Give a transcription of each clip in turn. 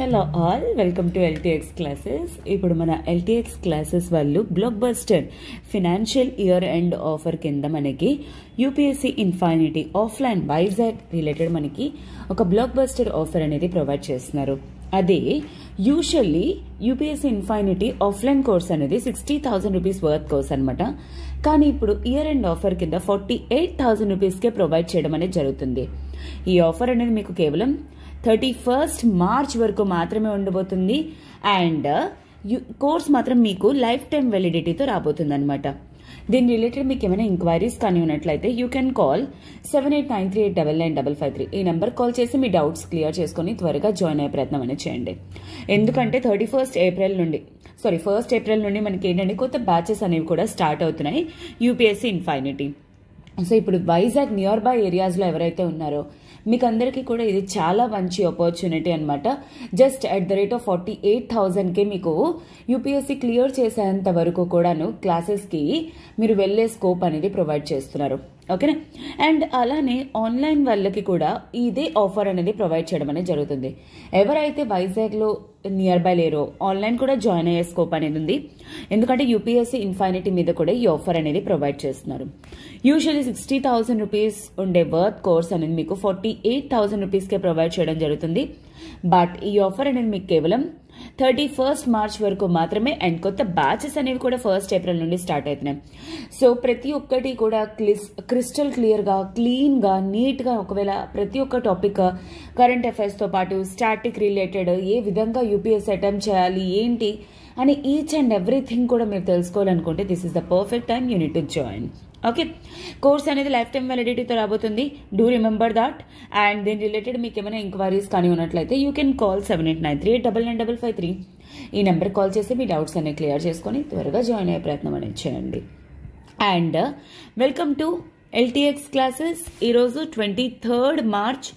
Hello all, welcome to LTX classes. ఇప్పుడు మన LTX classes వాళ్ళు blockbuster financial year end offer కింద మనకి UPSC infinity offline Vizag related మనకి ఒక బ్లాక్ బస్టర్ ఆఫర్ అనేది ప్రొవైడ్ చేస్తున్నారు. అదే usually UPSC infinity offline course అనేది 60,000 రూపీస్ వర్త్ కోర్స్ అనమాట. కానీ ఇప్పుడు ఇయర్ ఎండ్ ఆఫర్ కింద 48,000 రూపీస్కే ప్రొవైడ్ చేయడం అనేది జరుగుతుంది. ఈ ఆఫర్ అనేది మీకు కేవలం 31st మార్చ్ వరకు మాత్రమే ఉండబోతుంది. అండ్ కోర్స్ మాత్రం మీకు లైఫ్ టైం వ్యాలిడిటీతో రాబోతుంది అనమాట. దీని రిలేటెడ్ మీకు ఏమైనా ఎంక్వైరీస్ కానీ ఉన్నట్లయితే యూ కెన్ కాల్ 7893899553. ఈ నెంబర్ కాల్ చేసి మీ డౌట్స్ క్లియర్ చేసుకుని త్వరగా జాయిన్ అయ్యే ప్రయత్నం అనేది చేయండి. ఎందుకంటే 1st ఏప్రిల్ నుండి మనకి ఏంటంటే కొత్త బ్యాచెస్ అనేవి కూడా స్టార్ట్ అవుతున్నాయి యూపీఎస్సీ ఇన్ఫైనిటీ. సో ఇప్పుడు వైజాగ్ నియర్ బై ఏరియాస్లో ఎవరైతే ఉన్నారో మీకు అందరికీ కూడా ఇది చాలా మంచి ఆపర్చునిటీ అనమాట. Just at the rate of 48,000కే మీకు యూపీఎస్సీ క్లియర్ చేసేంత వరకు కూడాను క్లాసెస్కి మీరు వెళ్లే స్కోప్ అనేది ప్రొవైడ్ చేస్తున్నారు. ఓకేనా? అండ్ అలానే ఆన్లైన్ వాళ్ళకి కూడా ఇదే ఆఫర్ అనేది ప్రొవైడ్ చేయడం అనేది జరుగుతుంది. ఎవరైతే వైజాగ్లో నియర్ బై లేరో ఆన్లైన్ కూడా జాయిన్ అయ్యే స్కోప్ అనేది ఉంది. ఎందుకంటే యూపీఎస్సీ ఇన్ఫైనిటీ మీద కూడా ఈ ఆఫర్ అనేది ప్రొవైడ్ చేస్తున్నారు. యూజువల్లీ 60,000 రూపీస్ ఉండే వర్త్ కోర్స్ అనేది మీకు 48,000 రూపీస్కే ప్రొవైడ్ చేయడం జరుగుతుంది. బట్ ఈ ఆఫర్ అనేది మీకు కేవలం 31st మార్చ్ వరకు మాత్రమే. అండ్ కొత్త బ్యాచెస్ అనేవి కూడా 1st ఏప్రిల్ నుండి స్టార్ట్ అవుతున్నాయి. సో ప్రతి ఒక్కటి కూడా క్రిస్టల్ క్లియర్గా, క్లీన్గా, నీట్గా, ఒకవేళ ప్రతి ఒక్క టాపిక్ కరెంట్ అఫైర్స్తో పాటు స్టాటిక్ రిలేటెడ్ ఏ విధంగా యూపీఎస్సీ అటెంప్ట్ చేయాలి ఏంటి అని ఈచ్ అండ్ ఎవ్రీథింగ్ కూడా మీరు తెలుసుకోవాలనుకుంటే this is the perfect time you need to join. Okay, course అనేది లైఫ్ టైం వ్యాలిడిటీతో రాబోతుంది. Do remember that. అండ్ దీని రిలేటెడ్ మీకు ఏమైనా ఎంక్వైరీస్ కానీ ఉన్నట్లయితే యూ కెన్ కాల్ 7893899553. ఈ నెంబర్ కాల్ చేసి మీ డౌట్స్ అన్ని క్లియర్ చేసుకొని త్వరగా జాయిన్ అయ్యే ప్రయత్నం అనేది చేయండి. And welcome to LTX classes. ఈరోజు 23rd మార్చ్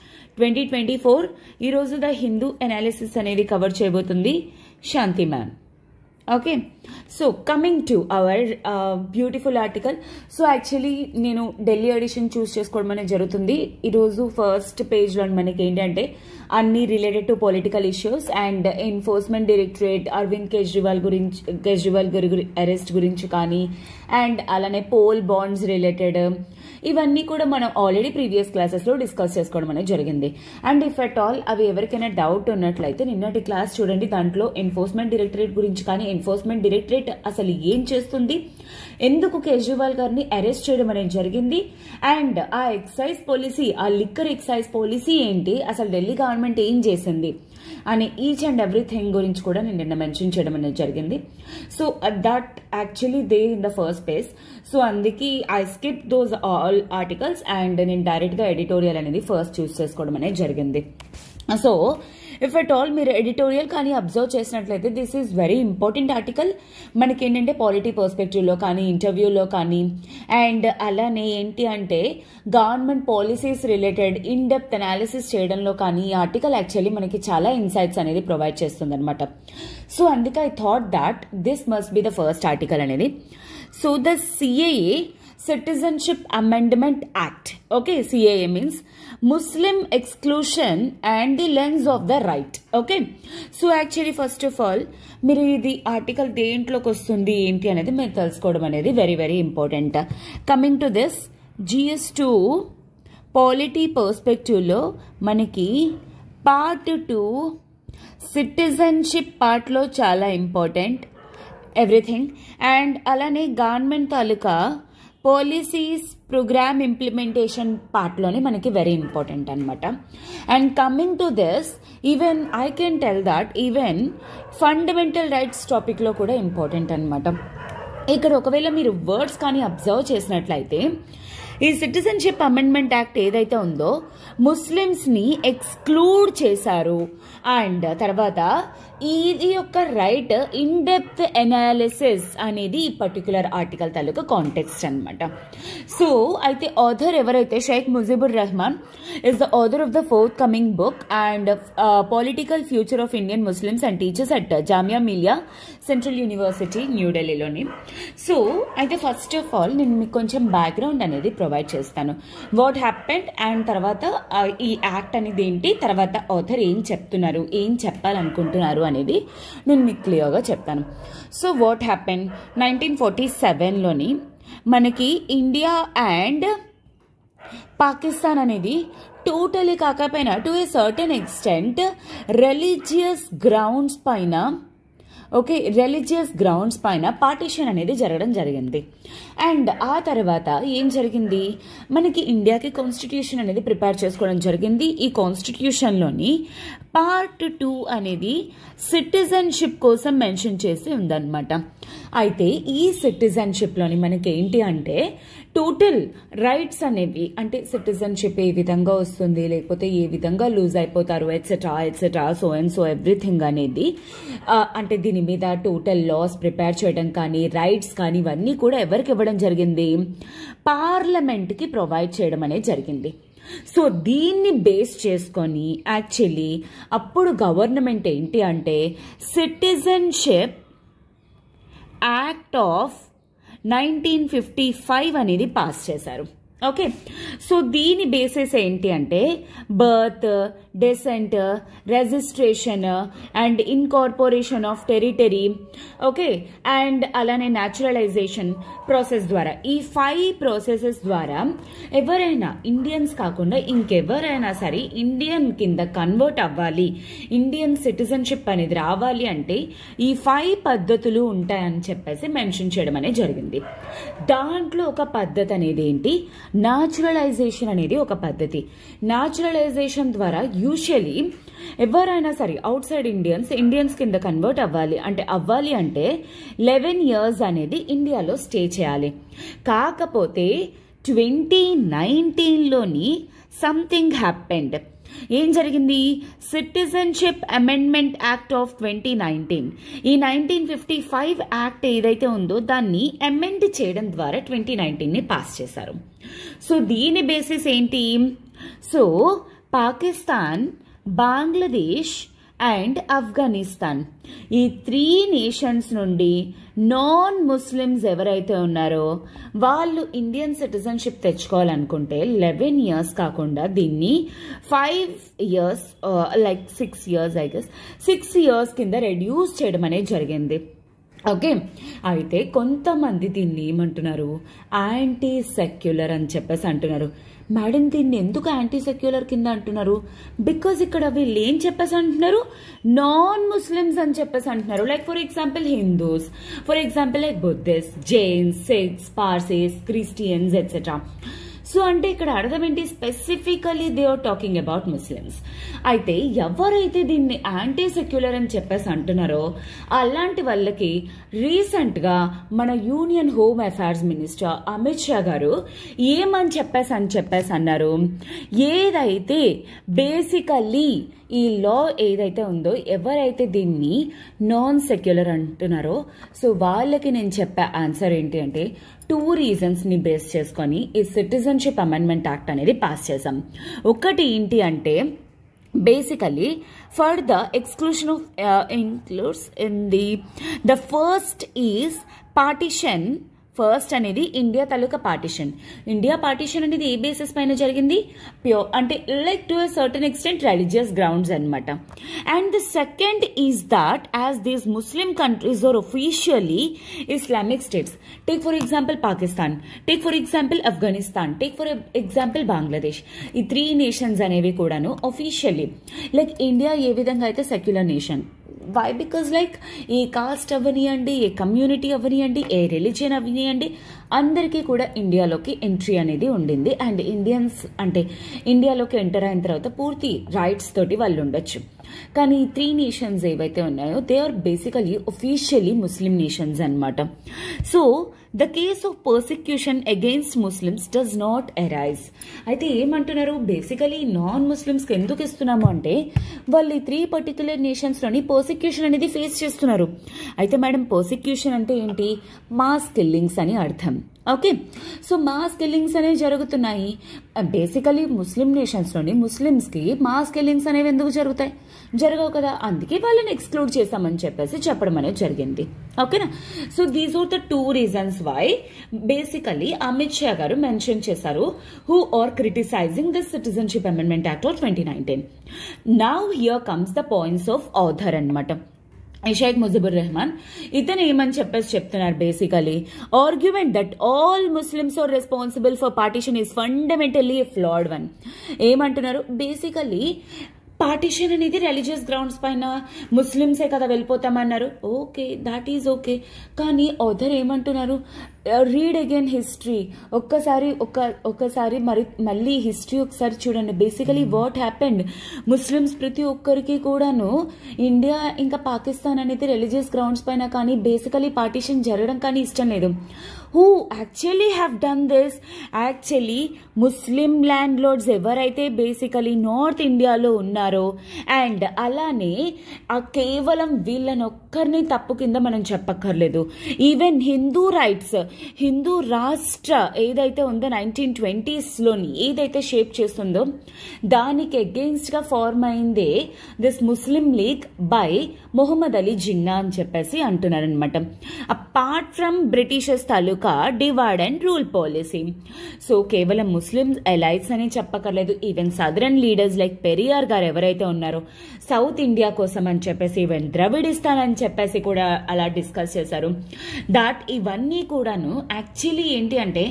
2024. ఈరోజు ద హిందూ అనాలిసిస్ అనేది కవర్ చేయబోతుంది Shanti ma'am. Okay, so coming to our beautiful article. So actually నేను ఢిల్లీ ఎడిషన్ చూస్ చేసుకోవడం అనేది జరుగుతుంది. ఈరోజు ఫస్ట్ పేజ్లో మనకి ఏంటంటే అన్ని related to political issues and enforcement directorate Arvind Kejriwal arrest గురించి కానీ, అండ్ అలానే పోల్ బాండ్స్ రిలేటెడ్ ఇవన్నీ కూడా మనం ఆల్రెడీ ప్రీవియస్ క్లాసెస్లో డిస్కస్ చేసుకోవడం అనేది జరిగింది. అండ్ ఇఫ్ అట్ ఆల్ అవి ఎవరికైనా డౌట్ ఉన్నట్లయితే నిన్నటి క్లాస్ చూడండి. దాంట్లో ఎన్ఫోర్స్మెంట్ డైరెక్టరేట్ గురించి కానీ, ఎన్ఫోర్స్మెంట్ డైరెక్టరేట్ అసలు ఏం చేస్తుంది, ఎందుకు కేజ్రీవాల్ గారిని అరెస్ట్ చేయడం అనేది జరిగింది, అండ్ ఆ ఎక్సైజ్ పాలసీ, ఆ లిక్కర్ ఎక్సైజ్ పాలసీ ఏంటి, అసలు ఢిల్లీ గవర్నమెంట్ ఏం చేసింది అని ఈచ్ అండ్ ఎవ్రీథింగ్ గురించి కూడా నేను నిన్న మెన్షన్ చేయడం అనేది జరిగింది. So that actually they in the first page. So అందుకే I skip those all articles and నేను డైరెక్ట్గా ఎడిటోరియల్ అనేది ఫస్ట్ చూస్ చేసుకోవడం అనేది జరిగింది. సో ఇఫ్ అట్ ఆల్ మీరు ఎడిటోరియల్ కానీ అబ్జర్వ్ చేసినట్లయితే this is very important article. మనకి ఏంటంటే పాలిటీ పర్స్పెక్టివ్లో కానీ, ఇంటర్వ్యూలో కానీ, అండ్ అలానే ఏంటి అంటే government policies related in depth analysis చేయడంలో కానీ ఈ ఆర్టికల్ యాక్చువల్లీ మనకి చాలా ఇన్సైట్స్ అనేది ప్రొవైడ్ చేస్తుంది అనమాట. సో అందుకే I thought that this must be the first article అనేది. So the CAA citizenship amendment act. Okay, CAA means Muslim exclusion and the lens of the right. Okay, so actually first of all మీరు ఇది article దేంట్లోకి వస్తుంది ఏంటి అనేది మీరు తెలుసుకోవడం అనేది very very important. Coming to this GS2 polity పర్స్పెక్టివ్లో మనకి పార్ట్ 2 సిటిజన్షిప్ పార్ట్లో చాలా ఇంపార్టెంట్ ఎవ్రీథింగ్. అండ్ అలానే గవర్నమెంట్ తాలూకా పాలసీస్ ప్రోగ్రామ్ ఇంప్లిమెంటేషన్ పార్ట్లోనే మనకి వెరీ ఇంపార్టెంట్ అనమాట. And coming to this even I can tell that even fundamental rights టాపిక్లో కూడా ఇంపార్టెంట్ అనమాట. ఇక్కడ ఒకవేళ మీరు వర్డ్స్ కానీ అబ్జర్వ్ చేసినట్లయితే ఈ సిటిజన్షిప్ అమెండ్మెంట్ యాక్ట్ ఏదైతే ఉందో ముస్లిమ్స్ని ఎక్స్క్లూడ్ చేశారు. అండ్ తర్వాత ఇది యొక్క రైట్ ఇన్ డెప్త్ అనాలిసిస్ అనేది ఈ పర్టికులర్ ఆర్టికల్ తాలూకా కాంటెక్స్ట్ అనమాట. సో అయితే ఆథర్ ఎవరైతే Sheikh Mujibur Rahman is the author of the forthcoming book and political future of Indian Muslims and teachers at Jamia Millia central university న్యూఢిల్లీలోని. సో అయితే ఫస్ట్ ఆఫ్ ఆల్ నేను మీకు కొంచెం బ్యాక్గ్రౌండ్ అనేది ప్రొవైడ్ ప్రొవైడ్ చేస్తాను. వాట్ హ్యాపెండ్ అండ్ తర్వాత ఈ యాక్ట్ అనేది ఏంటి, తర్వాత ఆథర్ ఏం చెప్తున్నారు, ఏం చెప్పాలనుకుంటున్నారు అనేది నేను మీకు క్లియర్గా చెప్తాను. సో వాట్ హ్యాపెండ్ 1947లోని మనకి ఇండియా అండ్ పాకిస్తాన్ అనేది టోటలీ కాకపోయినా to a certain extent religious grounds పైన పార్టీషన్ అనేది జరగడం జరిగింది. అండ్ ఆ తర్వాత ఏం జరిగింది, మనకి ఇండియాకి కాన్స్టిట్యూషన్ అనేది ప్రిపేర్ చేసుకోవడం జరిగింది. ఈ కాన్స్టిట్యూషన్లోని పార్ట్ 2 అనేది సిటిజన్షిప్ కోసం మెన్షన్ చేసి ఉందన్నమాట. అయితే ఈ సిటిజన్షిప్లోని మనకి ఏంటి అంటే టోటల్ రైట్స్ అనేవి, అంటే సిటిజన్షిప్ ఏ విధంగా వస్తుంది, లేకపోతే ఏ విధంగా లూజ్ అయిపోతారు, etcetera so and so everything అనేది, అంటే దీని మీద టోటల్ లాస్ ప్రిపేర్ చేయడం కానీ రైట్స్ కానీ ఇవన్నీ కూడా ఎవరికి ఇవ్వడం జరిగింది, పార్లమెంట్కి ప్రొవైడ్ చేయడం అనేది జరిగింది. సో దీన్ని బేస్ చేసుకొని యాక్చువల్లీ అప్పుడు గవర్నమెంట్ ఏంటి అంటే సిటిజన్షిప్ యాక్ట్ ఆఫ్ 1955 అనేది పాస్ చేశారు. ఓకే, సో దీని బేసిస్ ఏంటి అంటే birth, descent, registration and incorporation of territory, okay, and అలానే న్యాచురలైజేషన్ ప్రాసెస్ ద్వారా, ఈ 5 ప్రాసెసెస్ ద్వారా ఎవరైనా ఇండియన్స్ కాకుండా ఇంకెవరైనా సరే ఇండియన్ కింద కన్వర్ట్ అవ్వాలి, ఇండియన్ సిటిజన్షిప్ అనేది రావాలి అంటే ఈ 5 పద్ధతులు ఉంటాయని చెప్పేసి మెన్షన్ చేయడం అనేది జరిగింది. దాంట్లో ఒక పద్ధతి అనేది ఏంటి, న్యాచురలైజేషన్ అనేది ఒక పద్ధతి. న్యాచురలైజేషన్ ద్వారా యూజువలీ ఎవరైనా సరే అవుట్ సైడ్ ఇండియన్స్ కింద కన్వర్ట్ అవ్వాలి అంటే 11 years అనేది ఇండియాలో స్టే చేయాలి. కాకపోతే 2019లోని సంథింగ్ హ్యాపెండ్. ఏం జరిగింది, సిటిజన్షిప్ అమెండ్మెంట్ యాక్ట్ ఆఫ్ 2019, ఈ 1955 యాక్ట్ ఏదైతే ఉందో దాన్ని అమెండ్ చేయడం ద్వారా 2019ని పాస్ చేశారు. సో దీని బేసిస్ ఏంటి, సో పాకిస్తాన్, బంగ్లాదేశ్ అండ్ ఆఫ్ఘనిస్తాన్ ఈ 3 నేషన్స్ నుండి నాన్ ముస్లిమ్స్ ఎవరైతే ఉన్నారో వాళ్ళు ఇండియన్ సిటిజన్షిప్ తెచ్చుకోవాలనుకుంటే 11 years కాకుండా దీన్ని 5 years like 6 years I guess 6 years కింద రెడ్యూస్ చేయడం అనేది జరిగింది. ఓకే, అయితే కొంతమంది దీన్ని ఏమంటున్నారు, యాంటీ సెక్యులర్ అని చెప్పేసి అంటున్నారు. మేడం దీన్ని ఎందుకు యాంటీ సెక్యులర్ కింద అంటున్నారు, బికాజ్ ఇక్కడ వీళ్ళు ఏం చెప్పేసి అంటున్నారు, నాన్ ముస్లిమ్స్ అని చెప్పేసి అంటున్నారు. Like for example Hindus, for example like Buddhist, Jains, Sikhs, Parsis, Christians etcetera. So అంటే ఇక్కడ అర్థం ఏంటి, specifically they are talking about Muslims. అయితే ఎవరైతే దీన్ని యాంటీ సెక్యులర్ అని చెప్పేసి అంటున్నారో అలాంటి వాళ్ళకి రీసెంట్ గా మన union home affairs minister Amit Shah గారు ఏమని చెప్పేసి అన్నారు, ఏదైతే బేసికల్లీ ఈ లా ఏదైతే ఉందో ఎవరైతే దీన్ని నాన్ సెక్యులర్ అంటున్నారో సో వాళ్ళకి నేను చెప్పే ఆన్సర్ ఏంటి అంటే 2 reasons ని బేస్ చేసుకొని ఈ సిటిజన్షిప్ అమెండ్మెంట్ యాక్ట్ అనేది పాస్ చేసాం. ఒకటి ఏంటి అంటే basically for the exclusion of includes in the first is partition. First అనేది ఇండియా తాలూకా పార్టీషన్ అనేది ఏ బేసిస్ పైన జరిగింది, ప్యూర్ అంటే like to a certain extent religious grounds అనమాట. And the second is that as these Muslim countries are officially Islamic states, take for example Pakistan, take for example Afghanistan, take for example Bangladesh, ఈ 3 nations అనేవి కూడాను officially like India ఏ విధంగా అయితే secular nation, why because like ఏ caste అవనియండి, ఏ community అవనియండి, ఏ రిలీజియన్ అవనియండి, అందరికీ కూడా ఇండియాలోకి ఎంట్రీ అనేది ఉండింది. అండ్ ఇండియన్స్ అంటే ఇండియాలోకి ఎంటర్ అయిన తర్వాత పూర్తి రైట్స్ తోటి వాళ్ళు ఉండొచ్చు. కానీ 3 nations ఏవైతే ఉన్నాయో they are basically officially Muslim nations అనమాట. So the case of persecution against Muslims does not arise. అయితే ఏమంటున్నారు, బేసికలీ నాన్ ముస్లిమ్స్కి ఎందుకు ఇస్తున్నాము అంటే వాళ్ళు ఈ 3 particular నేషన్స్లోని పర్సిక్యూషన్ అనేది ఫేస్ చేస్తున్నారు. అయితే మేడం పర్సిక్యూషన్ అంటే ఏంటి, మాస్ కిల్లింగ్స్ అని అర్థం. ఓకే. సో మాస్ కిల్లింగ్స్ అనేవి జరుగుతున్నాయి. బేసికలీ ముస్లిం నేషన్స్లోని ముస్లిమ్స్కి మాస్ కిల్లింగ్స్ అనేవి ఎందుకు జరుగుతాయి? జరగవు కదా, అందుకే వాళ్ళని ఎక్స్క్లూడ్ చేస్తామని చెప్పేసి చెప్పడం అనేది జరిగింది. ఓకేనా. So these are the 2 reasons why basically Amit Shah గారు మెన్షన్ చేశారు who are criticising this citizenship amendment act of 2019. Now here comes the points of author అన్నమాట. షేక్ ముజిబుర్ రెహమాన్ ఇతను ఏమని చెప్పేసి చెప్తున్నారు, basically argument that all Muslims are responsible for partition is fundamentally flawed one. ఏమంటున్నారు, basically partition అనేది religious grounds పైన ముస్లిమ్సే కదా వెళ్ళిపోతామన్నారు. Okay, that is okay. కానీ ఆథర్ ఏమంటున్నారు, రీడ్ అగైన్ హిస్టరీ, ఒక్కసారి మళ్ళీ హిస్టరీ ఒకసారి చూడండి. బేసికలీ వాట్ హ్యాపెండ్, ముస్లిమ్స్ ప్రతి ఒక్కరికి కూడాను ఇండియా ఇంకా పాకిస్తాన్ అనేది రిలీజియస్ గ్రౌండ్స్ పైన కానీ బేసికలీ పార్టీషన్ జరగడం కానీ ఇష్టం లేదు. Who actually have done this, actually Muslim landlords ఎవరైతే బేసికలీ నార్త్ ఇండియాలో ఉన్నారో, అండ్ అలానే కేవలం వీళ్ళని ఒక్కరిని తప్పు కింద మనం చెప్పక్కర్లేదు. ఈవెన్ హిందూ రైట్స్, హిందూ రాష్ట్ర ఏదైతే ఉందో 1920sలోని ఏదైతే షేప్ చేస్తుందో దానికి అగెయిన్స్ట్ గా ఫార్మ్ అయిందే this Muslim league by Muhammad Ali Jinnah అని చెప్పేసి అంటున్నారనమాట. అపార్ట్ ఫ్రమ్ బ్రిటిషర్స్ తాలూకా divide and rule policy. So కేవలం ముస్లిం ఎలైట్స్ అని చెప్పక్కర్లేదు, even southern leaders like Periyar గారు ఎవరైతే ఉన్నారో సౌత్ ఇండియా కోసం అని చెప్పేసి, ఈవెన్ ద్రవిడిస్తాన్ అని చెప్పేసి కూడా అలా డిస్కస్ చేశారు. దాట్ ఇవన్నీ కూడాను యాక్చువల్లీ ఏంటి అంటే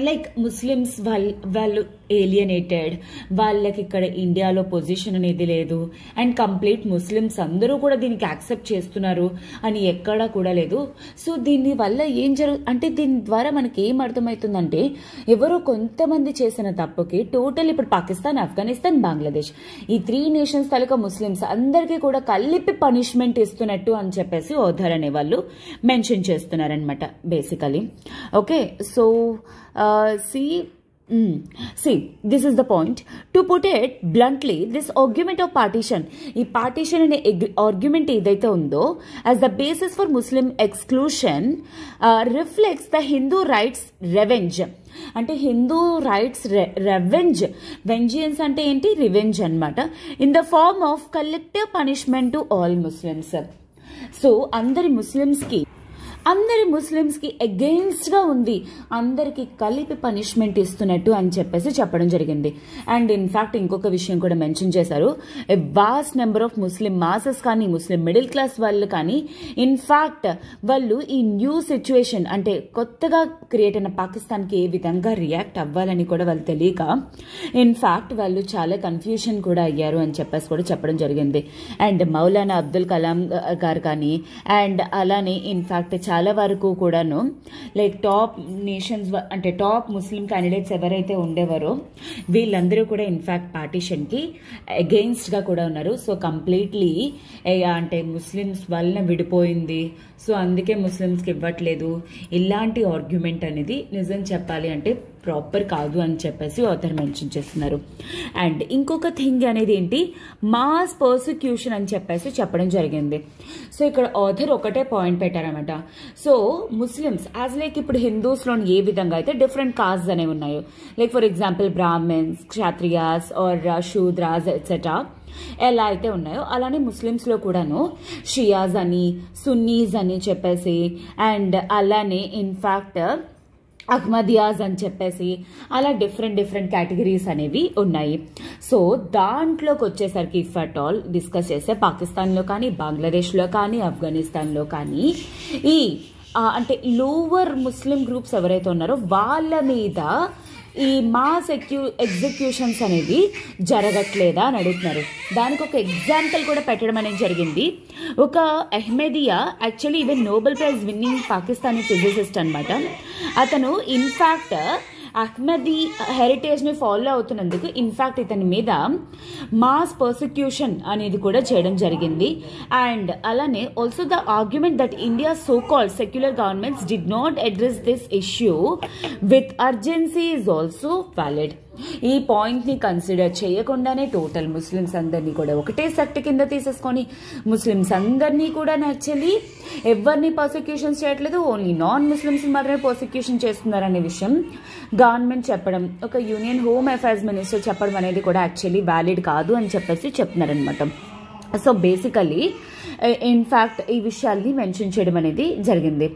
లైక్ ముస్లిమ్స్ వాళ్ళు ఏలియనేటెడ్, వాళ్ళకి ఇక్కడ ఇండియాలో పొజిషన్ అనేది లేదు, అండ్ కంప్లీట్ ముస్లిమ్స్ అందరూ కూడా దీనికి యాక్సెప్ట్ చేస్తున్నారు అని ఎక్కడా కూడా లేదు. సో దీని వల్ల ఏం అంటే దీని ద్వారా మనకి ఏం అర్థమవుతుందంటే ఎవరో కొంతమంది చేసిన తప్పుకి టోటల్ ఇప్పుడు పాకిస్తాన్, ఆఫ్ఘనిస్తాన్, బంగ్లాదేశ్ ఈ 3 నేషన్స్ తాలూకా ముస్లిమ్స్ అందరికీ కూడా కలిపి పనిష్మెంట్ ఇస్తున్నట్టు అని చెప్పేసి ఆథర్ అనే వాళ్ళు మెన్షన్ చేస్తున్నారనమాట basically. Okay. So see, this is the point. To put it bluntly, this argument of partition, ఈ partition అనే argument ఏదైతే ఉందో as the basis for Muslim exclusion reflects the Hindu rights revenge. అంటే Hindu rights revenge, వెంజియన్స్ అంటే ఏంటి, revenge అన్నమాట, in the form of collective punishment to all Muslims. So అందరి Muslims కి అగెయిన్స్ట్ గా ఉంది, అందరికి కలిపి పనిష్మెంట్ ఇస్తున్నట్టు అని చెప్పేసి చెప్పడం జరిగింది. అండ్ ఇన్ఫాక్ట్ ఇంకొక విషయం కూడా మెన్షన్ చేశారు, a vast number of Muslim masses కానీ ముస్లిం మిడిల్ క్లాస్ వాళ్ళు కానీ ఇన్ఫాక్ట్ వాళ్ళు ఈ న్యూ సిచ్యువేషన్ అంటే కొత్తగా క్రియేట్ అయిన పాకిస్తాన్ కి ఏ విధంగా రియాక్ట్ అవ్వాలని కూడా వాళ్ళు తెలియక ఇన్ఫాక్ట్ వాళ్ళు చాలా కన్ఫ్యూషన్ కూడా అయ్యారు అని చెప్పేసి కూడా చెప్పడం జరిగింది. అండ్ మౌలానా అబ్దుల్ కలాం గారు కానీ అండ్ అలానే ఇన్ఫాక్ట్ చాలా వరకు కూడాను లైక్ టాప్ నేషన్స్ అంటే టాప్ ముస్లిం క్యాండిడేట్స్ ఎవరైతే ఉండేవారో వీళ్ళందరూ కూడా ఇన్ఫాక్ట్ పార్టీషన్ కి అగెయిన్స్ట్ గా కూడా ఉన్నారు. సో కంప్లీట్లీ అంటే ముస్లిమ్స్ వలన విడిపోయింది, సో అందుకే ముస్లిమ్స్ కి ఇవ్వట్లేదు, ఇలాంటి ఆర్గ్యుమెంట్ అనేది నిజం చెప్పాలి అంటే ప్రాపర్ కాదు అని చెప్పేసి ఆథర్ మెన్షన్ చేస్తున్నారు. అండ్ ఇంకొక థింగ్ అనేది ఏంటి, మాస్ పర్సిక్యూషన్ అని చెప్పేసి చెప్పడం జరిగింది. సో ఇక్కడ ఆథర్ ఒకటే పాయింట్ పెట్టారనమాట. సో ముస్లిమ్స్ యాజ్ లైక్ ఇప్పుడు హిందూస్ లోని ఏ విధంగా అయితే డిఫరెంట్ కాస్ట్ అనేవి ఉన్నాయో, like for example Brahmins, Kshatriyas or Shudras etcetera ఎలా అయితే ఉన్నాయో అలానే ముస్లిమ్స్ లో కూడాను షియాస్ అని, సున్నీస్ అని చెప్పేసి అండ్ అలానే ఇన్ఫాక్ట్ అహ్మదియాస్ అని చెప్పేసి అలా డిఫరెంట్ కేటగిరీస్ అనేవి ఉన్నాయి. సో దాంట్లోకి వచ్చేసరికి ఇఫ్ అట్ ఆల్ డిస్కస్ చేస్తే పాకిస్తాన్లో కానీ బంగ్లాదేశ్లో కానీ ఆఫ్ఘనిస్తాన్లో కానీ ఈ అంటే లోవర్ ముస్లిం గ్రూప్స్ ఎవరైతే ఉన్నారో వాళ్ళ మీద ఈ మాస్ ఎగ్జిక్యూషన్స్ అనేవి జరగట్లేదా అని అడుగుతున్నారు. దానికి ఒక ఎగ్జాంపుల్ కూడా పెట్టడం అనేది జరిగింది. ఒక Ahmadiya actually even Nobel prize winnowing Pakistani physicist అనమాట. అతను ఇన్ఫాక్ట్ అహ్మదీ హెరిటేజ్ ని ఫాలో అవుతున్నందుకు ఇన్ఫాక్ట్ ఇతని మీద మాస్ పర్సిక్యూషన్ అనేది కూడా చేయడం జరిగింది. అండ్ అలానే also the argument that India so called secular governments did not address this issue with urgency is also valid. ఈ పాయింట్ని కన్సిడర్ చేయకుండానే టోటల్ ముస్లిమ్స్ అందరినీ కూడా ఒకటే సెక్ట్ కింద తీసేసుకొని ముస్లిమ్స్ అందరినీ కూడా యాక్చువల్లీ ఎవరిని పర్సిక్యూషన్స్ చేయట్లేదు, ఓన్లీ నాన్ ముస్లిమ్స్ మాత్రమే పర్సిక్యూషన్ చేస్తున్నారనే విషయం గవర్నమెంట్ చెప్పడం, ఒక యూనియన్ హోమ్ అఫైర్స్ మినిస్టర్ చెప్పడం అనేది కూడా యాక్చువల్లీ వ్యాలిడ్ కాదు అని చెప్పేసి చెప్తున్నారనమాట. సో బేసికలీ ఇన్ఫ్యాక్ట్ ఈ విషయాల్ని మెన్షన్ చేయడం అనేది జరిగింది.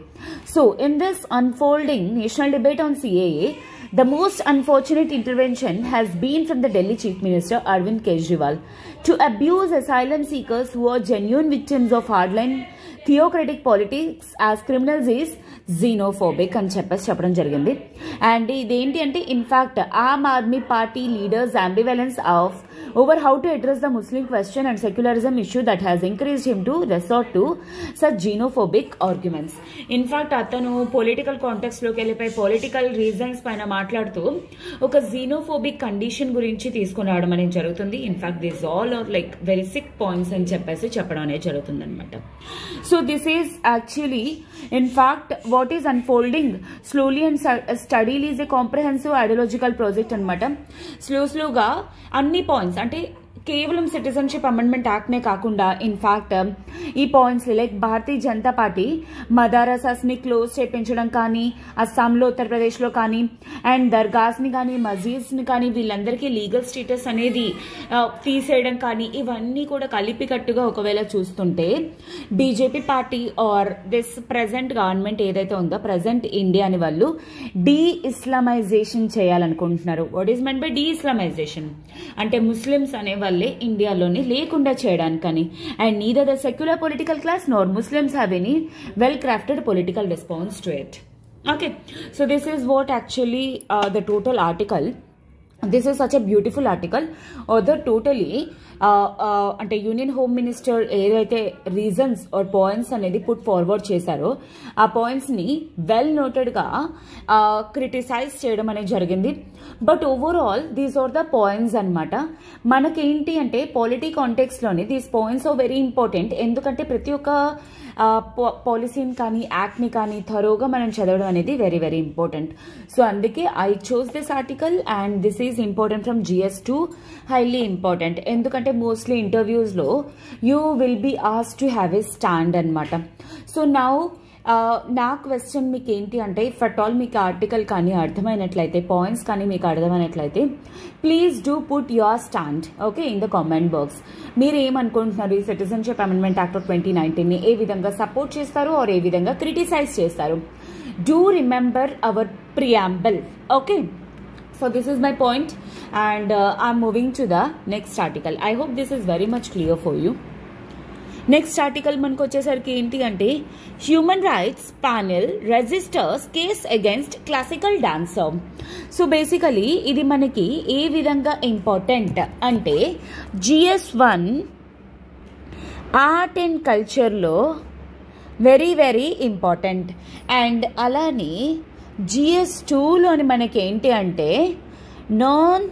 So in this unfolding national debate on CAA, the most unfortunate intervention has been from the Delhi Chief Minister Arvind Kejriwal to abuse asylum seekers who are genuine victims of hardline theocratic politics as criminals is xenophobic అని చెప్పడం జరిగింది. And ఇదేంటి అంటే in fact Aam Aadmi party leaders ambivalence of over how to address the Muslim question and secularism issue that has encouraged him to resort to such xenophobic arguments. In fact, atanu political context loki vellipai political reasons paina maatladutu oka xenophobic condition gurinchi teeskoni raadam anedi jarugutundi. In fact, these all are like very sick points అని చెప్పేసి చెప్పడం అనేది జరుగుతుంది అనమాట. So this is actually in fact what is unfolding slowly and steadily is a comprehensive ideological project అనమాట. స్లోగా అన్ని points అంటే కేవలం సిటిజన్షిప్ అమెండ్మెంట్ యాక్ట్నే కాకుండా ఇన్ఫ్యాక్ట్ ఈ points like Bharatiya Janata party మదారసాస్ని close చేయించడం కానీ, అస్సాంలో ఉత్తరప్రదేశ్లో కానీ, అండ్ దర్గాస్ని కానీ, మస్జిద్స్ని కానీ వీళ్ళందరికీ లీగల్ స్టేటస్ అనేది తీసేయడం కానీ, ఇవన్నీ కూడా కలిపికట్టుగా ఒకవేళ చూస్తుంటే BJP party or this present government ఏదైతే ఉందో ప్రజెంట్ ఇండియాని వాళ్ళు డీ ఇస్లామైజేషన్ చేయాలనుకుంటున్నారు. What is meant by de Islamisation అంటే ముస్లిమ్స్ అనే వాళ్ళే ఇండియాలోని లేకుండా చేయడానికని. అండ్ neither the secular political class nor Muslims have any well crafted political response to it. Okay, so this is what actually the total article. This is such a beautiful article. Although totally అంటే union home minister ఏదైతే reasons or points అనేది put forward చేశారో ఆ పాయింట్స్ని well నోటెడ్గా criticise చేయడం అనేది జరిగింది. But overall these are the points అనమాట. మనకేంటి అంటే పాలిటీ కాంటెక్స్లోనే these points are very important. ఎందుకంటే ప్రతి ఒక్క పాలసీని కానీ యాక్ట్ని కానీ థరోగా మనం చదవడం అనేది వెరీ వెరీ ఇంపార్టెంట్. సో అందుకే I chose this article and this is important from GS2, highly important. ఎందుకంటే మోస్ట్లీ ఇంటర్వ్యూస్లో you will be asked to have a stand అనమాట. సో నౌ నా క్వశ్చన్ మీకు ఏంటి అంటే ఇఫ్ అట్ ఆల్ మీకు article కానీ అర్థమైనట్లయితే, పాయింట్స్ కానీ మీకు అర్థమైనట్లయితే please do put your stand okay in the comment box. మీరు ఏమనుకుంటున్నారు, ఈ సిటిజన్షిప్ అమెండ్మెంట్ యాక్ట్ ఆఫ్ 2019ని ఏ విధంగా సపోర్ట్ చేస్తారు ఆర్ ఏ విధంగా క్రిటిసైజ్ చేస్తారు. Do remember hour preamble. Okay, so this is my point and I'm moving to the next article. I hope this is very much clear for you. Next article మనకు వచ్చేసరికి ఏంటి అంటే human rights panel registers case against classical dancer. So basically ఇది మనకి ఏ విధంగా important అంటే GS1 art and కల్చర్లో వెరీ వెరీ ఇంపార్టెంట్. అండ్ అలానే GS2లోని మనకి ఏంటి అంటే non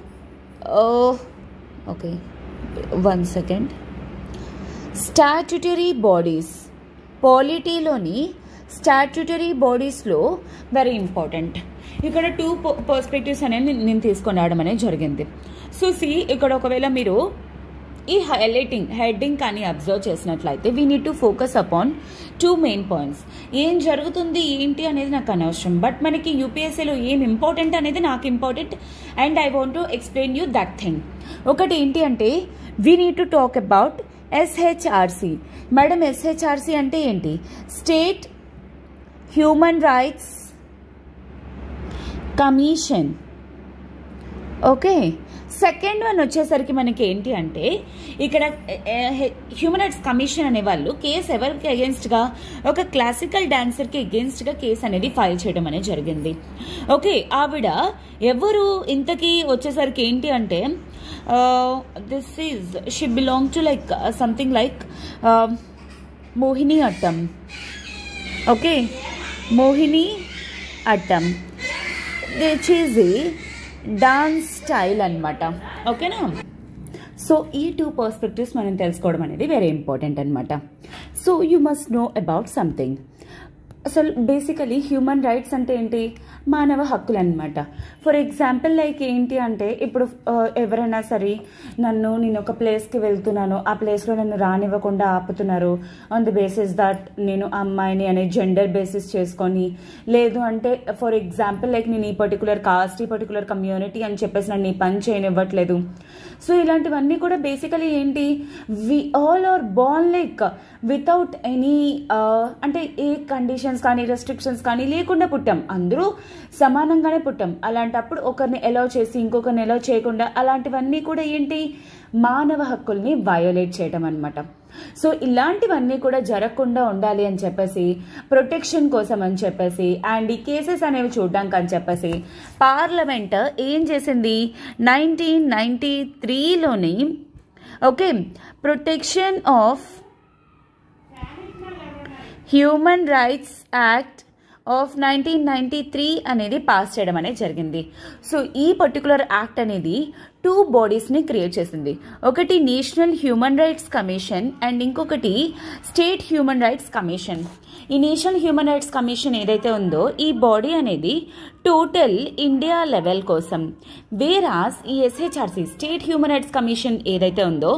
okay 1 second statutory bodies, పాలిటీలోని స్టాట్యుటరీ బాడీస్లో వెరీ ఇంపార్టెంట్. ఇక్కడ 2 పర్స్పెక్టివ్స్ అనేది నేను తీసుకొని రావడం అనేది జరిగింది. సో ఇక్కడ ఒకవేళ మీరు ఈ హెడ్డింగ్ కానీ అబ్జర్వ్ చేసినట్లయితే we need to focus upon 2 main points. ఏం జరుగుతుంది ఏంటి అనేది నాకు అనవసరం, బట్ మనకి యూపీఎస్సీలో ఏం ఇంపార్టెంట్ అనేది నాకు important and I want to explain you that thing. ఒకటి ఏంటి అంటే we need to talk about SHRC. Madam SHRC అంటే ఏంటి? State human rights commission. Okay, second one వచ్చేసరికి మనకి ఏంటి అంటే ఇక్కడ హ్యూమన్ రైట్స్ కమిషన్ అనే వాళ్ళు కేసు ఎవరికి అగేన్స్ట్గా, ఒక క్లాసికల్ డాన్సర్కి అగేన్స్ట్గా కేసు అనేది ఫైల్ చేయడం అనేది జరిగింది. ఓకే, ఆవిడ ఎవరు ఇంతకీ వచ్చేసరికి ఏంటి అంటే this is she belong to like something like Mohini Attam. Okay, Mohini Attam which is a dance style అనమాట. ఓకేనా? సో ఈ 2 పర్స్పెక్టివ్స్ మనం తెలుసుకోవడం అనేది వెరీ ఇంపార్టెంట్ అనమాట. So you must know about something. అసలు బేసికలీ హ్యూమన్ రైట్స్ అంటే ఏంటి? మానవ హక్కులు అనమాట. ఫర్ ఎగ్జాంపుల్ లైక్ ఏంటి అంటే ఇప్పుడు ఎవరైనా సరే నేను ఒక ప్లేస్కి వెళ్తున్నాను, ఆ ప్లేస్లో నన్ను రానివ్వకుండా ఆపుతున్నారు ఆన్ ది బేసిస్ దట్ నేను అమ్మాయిని అనే జెండర్ బేసిస్ చేసుకొని, లేదు అంటే ఫర్ ఎగ్జాంపుల్ లైక్ నేను ఈ పర్టికులర్ కాస్ట్, ఈ పర్టికులర్ కమ్యూనిటీ అని చెప్పేసి నన్ను ఈ పని చేయనివ్వట్లేదు. సో ఇలాంటివన్నీ కూడా బేసికలీ ఏంటి, we all are born like without any అంటే ఏ కండిషన్స్ కానీ రెస్ట్రిక్షన్స్ కానీ లేకుండా పుట్టాం, అందరూ సమానంగానే పుట్టాం. అలాంటప్పుడు ఒకరిని ఎలౌ చేసి ఇంకొకరిని ఎలౌ చేయకుండా అలాంటివన్నీ కూడా ఏంటి, మానవ హక్కుల్ని వయోలేట్ చేయడం అనమాట. సో ఇలాంటివన్నీ కూడా జరగకుండా ఉండాలి అని చెప్పేసి, ప్రొటెక్షన్ కోసం అని చెప్పేసి అండ్ ఈ కేసెస్ అనేవి చూడడానికి అని చెప్పేసి పార్లమెంట్ ఏం చేసింది, 1993లోని okay protection of human rights act of 1993 అనేది పాస్ చేయడం అనేది జరిగింది. సో ఈ పర్టికులర్ యాక్ట్ అనేది 2 బాడీస్ని క్రియేట్ చేసింది. ఒకటి national human rights commission and ఇంకొకటి స్టేట్ హ్యూమన్ రైట్స్ కమిషన్. ఈ నేషనల్ హ్యూమన్ రైట్స్ కమిషన్ ఏదైతే ఉందో ఈ బాడీ అనేది టోటల్ ఇండియా లెవెల్ కోసం, వేరాస్ ఈ ఎస్హెచ్ఆర్సి స్టేట్ హ్యూమన్ రైట్స్ కమిషన్ ఏదైతే ఉందో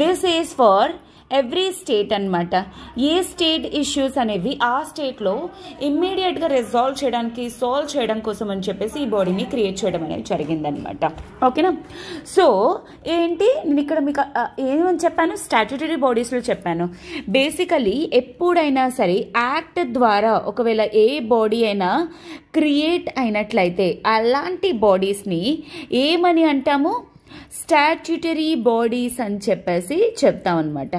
this is for every state అనమాట. ఏ స్టేట్ ఇష్యూస్ అనేవి ఆ స్టేట్లో ఇమ్మీడియట్గా సాల్వ్ చేయడం కోసం అని చెప్పేసి ఈ బాడీని క్రియేట్ చేయడం అనేది జరిగిందనమాట. ఓకేనా? సో ఏంటి నేను ఇక్కడ మీకు ఏమని చెప్పాను, స్టాట్యూటరీ బాడీస్లో చెప్పాను. బేసికలీ ఎప్పుడైనా సరే యాక్ట్ ద్వారా ఒకవేళ ఏ బాడీ అయినా క్రియేట్ అయినట్లయితే అలాంటి బాడీస్ని ఏమని అంటాము, స్టాట్యూటరీ బాడీస్ అని చెప్పేసి చెప్తాం అనమాట.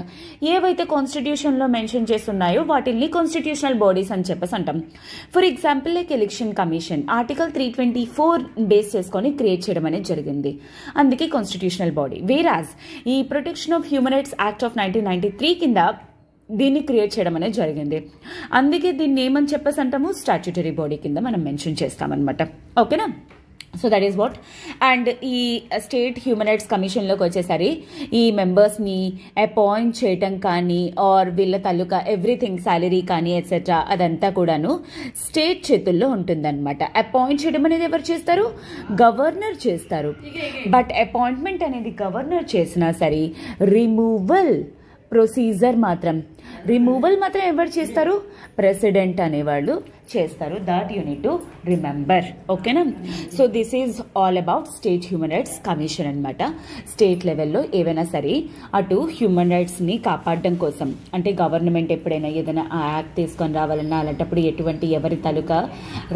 ఏవైతే కాన్స్టిట్యూషన్లో మెన్షన్ చేస్తున్నాయో వాటిని కాన్స్టిట్యూషనల్ బాడీస్ అని చెప్పేసి అంటాం. For example like election commission article 324 base చేసుకొని క్రియేట్ చేయడం అనేది జరిగింది, అందుకే కాన్స్టిట్యూషనల్ బాడీ. వేరాజ్ ఈ protection of human rights act of 1993 కింద దీన్ని క్రియేట్ చేయడం అనేది జరిగింది, అందుకే దీన్ని ఏమని చెప్పేసి అంటాము, స్టాట్యూటరీ బాడీ కింద మనం మెన్షన్ చేస్తామన్నమాట. ఓకేనా? So that is what. And ఈ స్టేట్ హ్యూమన్ రైట్స్ కమిషన్లోకి వచ్చేసరి ఈ మెంబర్స్ని అపాయింట్ చేయటం కానీ ఆర్ వీళ్ళ తాలూకా ఎవ్రీథింగ్ సాలరీ కానీ ఎట్సెట్రా అదంతా కూడాను స్టేట్ చేతుల్లో ఉంటుందన్నమాట. అపాయింట్ చేయడం అనేది ఎవరు చేస్తారు, గవర్నర్ చేస్తారు. బట్ అపాయింట్మెంట్ అనేది గవర్నర్ చేసినా సరే రిమూవల్ ప్రొసీజర్ మాత్రం ఎవరు చేస్తారు, ప్రెసిడెంట్ అనేవాళ్ళు చేస్తారు. That you need to remember. ఓకేనా? So this is all about state human rights commission అనమాట. స్టేట్ లెవెల్లో ఏవైనా సరే అటు హ్యూమన్ రైట్స్ని కాపాడడం కోసం, అంటే గవర్నమెంట్ ఎప్పుడైనా ఏదైనా యాక్ట్ తీసుకొని రావాలన్నా అలాంటప్పుడు ఎటువంటి ఎవరి తాలూకా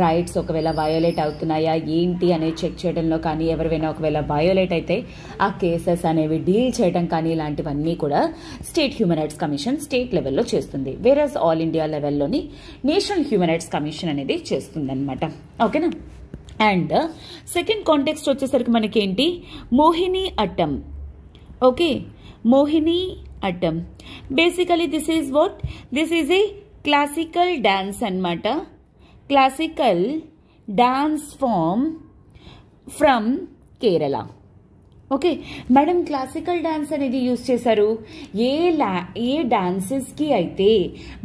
రైట్స్ ఒకవేళ వయోలేట్ అవుతున్నాయా ఏంటి అనేది చెక్ చేయడంలో కానీ, ఎవరివైనా ఒకవేళ వయోలేట్ అయితే ఆ కేసెస్ అనేవి డీల్ చేయడం కానీ ఇలాంటివన్నీ కూడా state human rights commission state లెవెల్లో చేస్తుంది. వేరస్ ఆల్ ఇండియా లెవెల్లోని నేషనల్ హ్యూమన్ రైట్స్ కమిషన్ అనేది చేస్తుంది అనమాట. ఓకేనా? అండ్ సెకండ్ కాంటెక్స్ట్ వచ్చేసరికి మనకేంటి, Mohini Attam. Okay, Mohini Attam basically this is what, this is a classical dance అనమాట. Classical dance form from Kerala. Okay madam, classical dance అనేది యూజ్ చేశారు ఏ డాన్సెస్కి అయితే